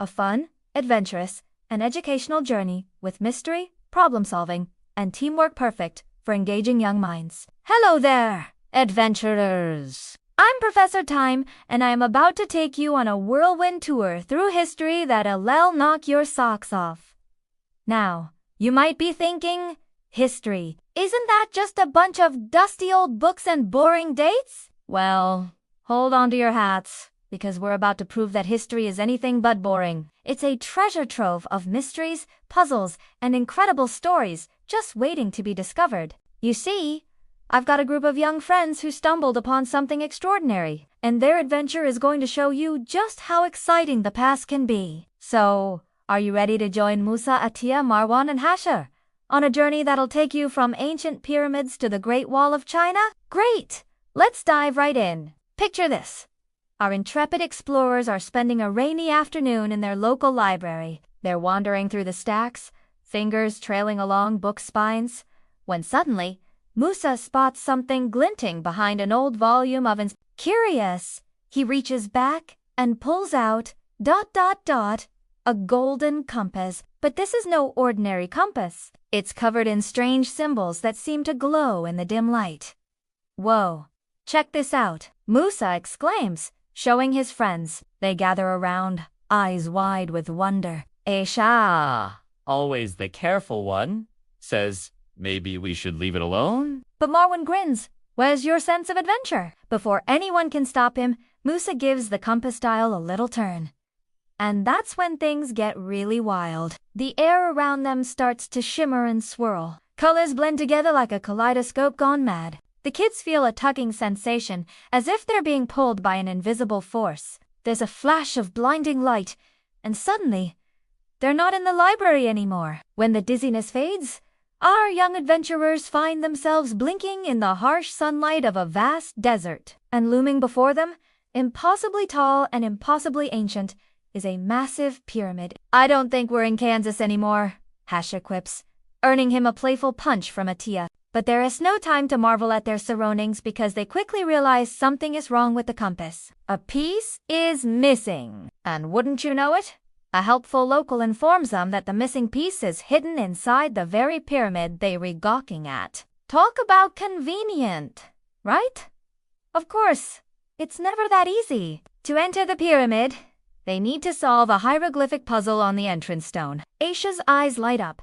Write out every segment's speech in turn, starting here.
a fun, adventurous, and educational journey with mystery, problem-solving, and teamwork perfect for engaging young minds. Hello there, adventurers! I'm Professor Time, and I am about to take you on a whirlwind tour through history that'll knock your socks off. Now, you might be thinking, history, isn't that just a bunch of dusty old books and boring dates? Well, hold on to your hats, because we're about to prove that history is anything but boring. It's a treasure trove of mysteries, puzzles, and incredible stories just waiting to be discovered. You see, I've got a group of young friends who stumbled upon something extraordinary, and their adventure is going to show you just how exciting the past can be. So, are you ready to join Musa, Atiya, Marwan, and Hashir on a journey that'll take you from ancient pyramids to the Great Wall of China? Great! Let's dive right in. Picture this. Our intrepid explorers are spending a rainy afternoon in their local library. They're wandering through the stacks, fingers trailing along book spines, when suddenly, Musa spots something glinting behind an old volume of Curious, he reaches back and pulls out, a golden compass. But this is no ordinary compass. It's covered in strange symbols that seem to glow in the dim light. Whoa, check this out, Musa exclaims, showing his friends. They gather around, eyes wide with wonder. Aysha, always the careful one, says, maybe we should leave it alone? But Marwan grins. Where's your sense of adventure? Before anyone can stop him, Musa gives the compass dial a little turn. And that's when things get really wild. The air around them starts to shimmer and swirl. Colors blend together like a kaleidoscope gone mad. The kids feel a tugging sensation, as if they're being pulled by an invisible force. There's a flash of blinding light, and suddenly, they're not in the library anymore. When the dizziness fades, our young adventurers find themselves blinking in the harsh sunlight of a vast desert. And looming before them, impossibly tall and impossibly ancient, is a massive pyramid. I don't think we're in Kansas anymore, Hashir quips, earning him a playful punch from Atiya. But there is no time to marvel at their surroundings because they quickly realize something is wrong with the compass. A piece is missing. And wouldn't you know it? A helpful local informs them that the missing piece is hidden inside the very pyramid they were gawking at. Talk about convenient, right? Of course, it's never that easy. To enter the pyramid, they need to solve a hieroglyphic puzzle on the entrance stone. Aysha's eyes light up.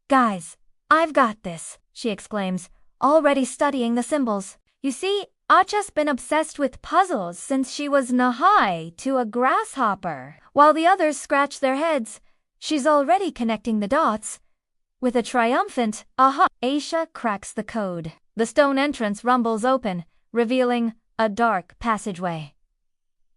Guys, I've got this, she exclaims, already studying the symbols. You see, Acha's been obsessed with puzzles since she was Nahai to a grasshopper. While the others scratch their heads, she's already connecting the dots. With a triumphant, aha, Aysha cracks the code. The stone entrance rumbles open, revealing a dark passageway.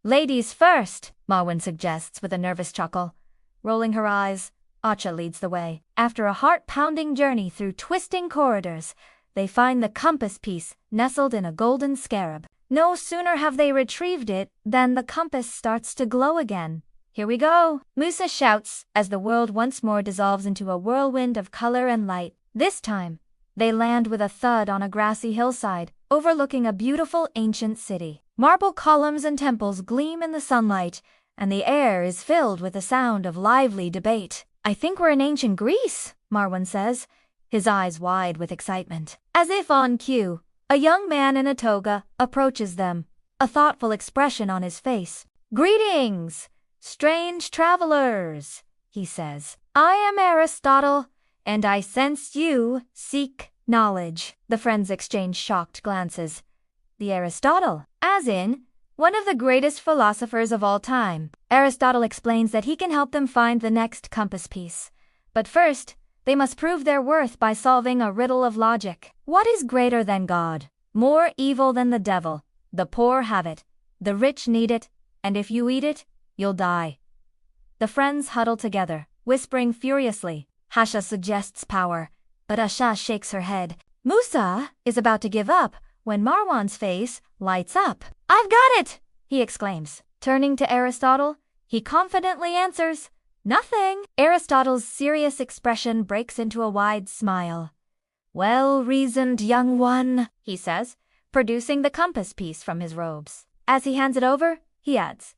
Ladies first, Marwan suggests with a nervous chuckle. Rolling her eyes, Acha leads the way. After a heart-pounding journey through twisting corridors, they find the compass piece nestled in a golden scarab. No sooner have they retrieved it than the compass starts to glow again. Here we go, Musa shouts as the world once more dissolves into a whirlwind of color and light. This time, they land with a thud on a grassy hillside, overlooking a beautiful ancient city. Marble columns and temples gleam in the sunlight, and the air is filled with the sound of lively debate. I think we're in ancient Greece, Marwan says, his eyes wide with excitement. As if on cue, a young man in a toga approaches them, a thoughtful expression on his face. Greetings, strange travelers, he says. I am Aristotle, and I sense you seek knowledge. The friends exchange shocked glances. The Aristotle, as in, one of the greatest philosophers of all time. Aristotle explains that he can help them find the next compass piece. But first, they must prove their worth by solving a riddle of logic. What is greater than God? More evil than the devil? The poor have it, the rich need it, and if you eat it, you'll die. The friends huddle together, whispering furiously. Hasha suggests power, but Aysha shakes her head. Musa is about to give up when Marwan's face lights up. I've got it, he exclaims. Turning to Aristotle, he confidently answers, nothing. Aristotle's serious expression breaks into a wide smile. Well-reasoned young one, he says, producing the compass piece from his robes. As he hands it over, he adds,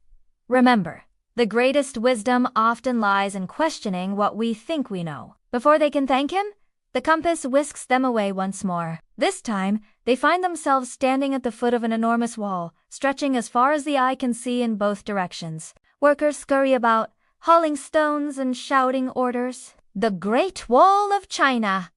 remember, The greatest wisdom often lies in questioning what we think we know. Before they can thank him, the compass whisks them away once more. This time, they find themselves standing at the foot of an enormous wall, stretching as far as the eye can see in both directions. Workers scurry about, hauling stones and shouting orders. "The Great Wall of China!"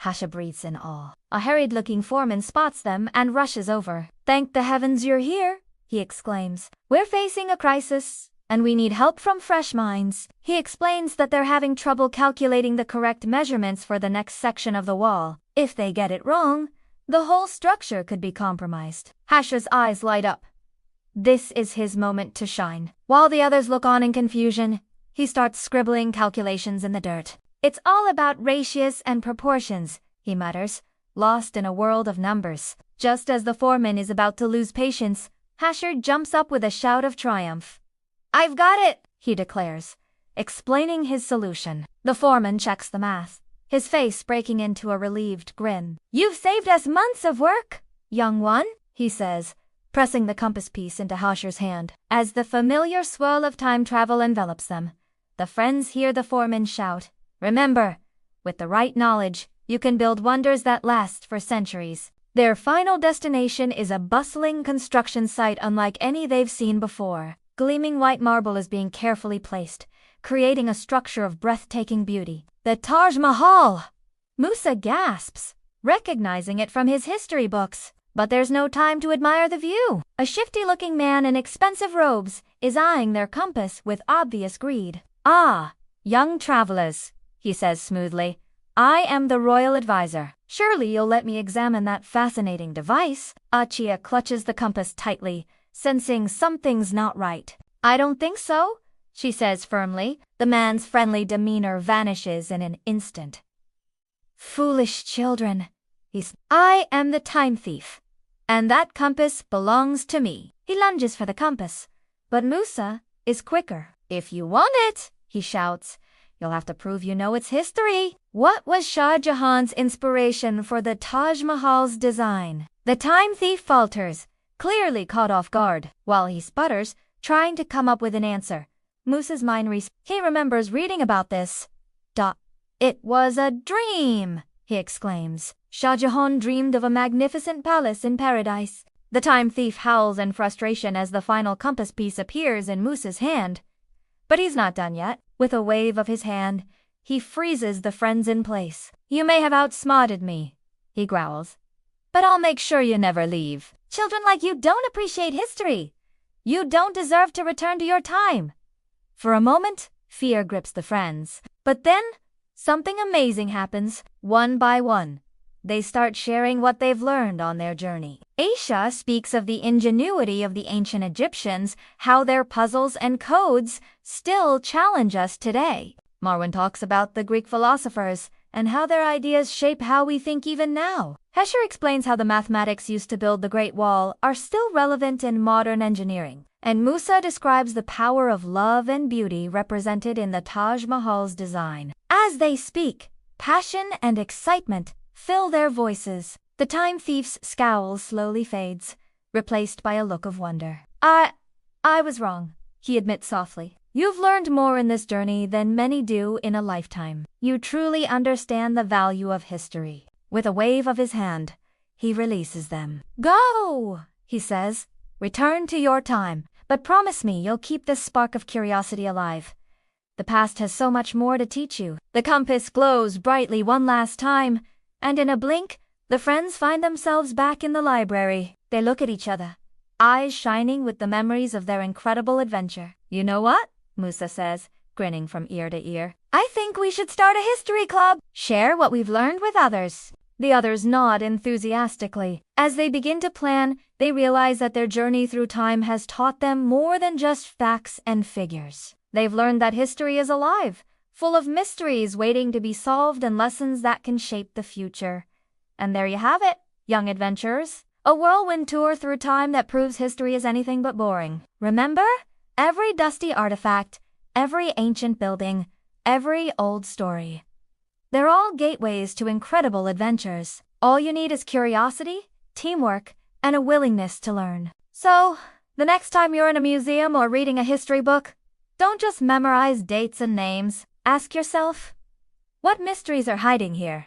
Hashir breathes in awe. A harried-looking foreman spots them and rushes over. "Thank the heavens you're here," he exclaims. "We're facing a crisis, and we need help from fresh minds." He explains that they're having trouble calculating the correct measurements for the next section of the wall. If they get it wrong, the whole structure could be compromised. Hashir's eyes light up. This is his moment to shine. While the others look on in confusion, he starts scribbling calculations in the dirt. "It's all about ratios and proportions," he mutters, lost in a world of numbers. Just as the foreman is about to lose patience, Hashir jumps up with a shout of triumph. "I've got it," he declares, explaining his solution. The foreman checks the math, his face breaking into a relieved grin. "You've saved us months of work, young one," he says, pressing the compass piece into Hashir's hand. As the familiar swirl of time travel envelops them, the friends hear the foreman shout, "Remember, with the right knowledge, you can build wonders that last for centuries." Their final destination is a bustling construction site unlike any they've seen before. Gleaming white marble is being carefully placed, creating a structure of breathtaking beauty. "The Taj Mahal!" Musa gasps, recognizing it from his history books. But there's no time to admire the view. A shifty-looking man in expensive robes is eyeing their compass with obvious greed. "Ah, young travelers," he says smoothly, "I am the royal advisor. Surely you'll let me examine that fascinating device." Aysha clutches the compass tightly, sensing something's not right. "I don't think so," she says firmly. The man's friendly demeanor vanishes in an instant. "Foolish children," "I am the time thief, and that compass belongs to me." He lunges for the compass, but Musa is quicker. "If you want it," he shouts, "you'll have to prove you know its history." What was Shah Jahan's inspiration for the Taj Mahal's design? The time thief falters, clearly caught off guard. While he sputters, trying to come up with an answer, Musa's mind he remembers reading about this. "It was a dream," he exclaims. "Shah Jahan dreamed of a magnificent palace in paradise." The time thief howls in frustration as the final compass piece appears in Musa's hand. But he's not done yet. With a wave of his hand, he freezes the friends in place. "You may have outsmarted me," he growls, "but I'll make sure you never leave. Children like you don't appreciate history. You don't deserve to return to your time." For a moment, fear grips the friends. But then, something amazing happens. One by one, they start sharing what they've learned on their journey. Aysha speaks of the ingenuity of the ancient Egyptians, how their puzzles and codes still challenge us today. Marwan talks about the Greek philosophers and how their ideas shape how we think even now. Hashir explains how the mathematics used to build the Great Wall are still relevant in modern engineering. And Musa describes the power of love and beauty represented in the Taj Mahal's design. As they speak, passion and excitement fill their voices. The time thief's scowl slowly fades, replaced by a look of wonder. I was wrong," he admits softly. "You've learned more in this journey than many do in a lifetime. You truly understand the value of history." With a wave of his hand, he releases them. "Go," he says. "Return to your time, but promise me you'll keep this spark of curiosity alive. The past has so much more to teach you." The compass glows brightly one last time, and in a blink, the friends find themselves back in the library. They look at each other, eyes shining with the memories of their incredible adventure. "You know what?" Musa says, grinning from ear to ear. "I think we should start a history club. Share what we've learned with others." The others nod enthusiastically. As they begin to plan, they realize that their journey through time has taught them more than just facts and figures. They've learned that history is alive, full of mysteries waiting to be solved and lessons that can shape the future. And there you have it, young adventurers. A whirlwind tour through time that proves history is anything but boring. Remember? Every dusty artifact, every ancient building, every old story. They're all gateways to incredible adventures. All you need is curiosity, teamwork, and a willingness to learn. So, the next time you're in a museum or reading a history book, Don't just memorize dates and names. Ask yourself, what mysteries are hiding here?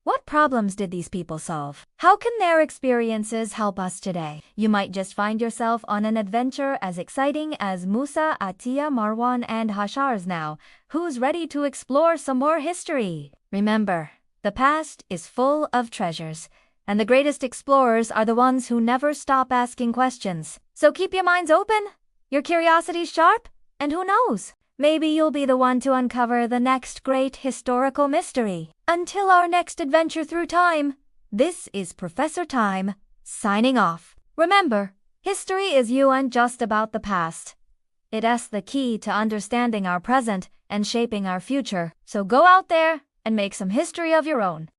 What problems did these people solve? How can their experiences help us today? You might just find yourself on an adventure as exciting as Musa, Atiya, Marwan, and Hashar's now. Who's ready to explore some more history? Remember, the past is full of treasures, and the greatest explorers are the ones who never stop asking questions. So keep your minds open, your curiosity sharp, and who knows? Maybe you'll be the one to uncover the next great historical mystery. Until our next adventure through time, this is Professor Time, signing off. Remember, history isn't just about the past. It's the key to understanding our present and shaping our future. So go out there and make some history of your own.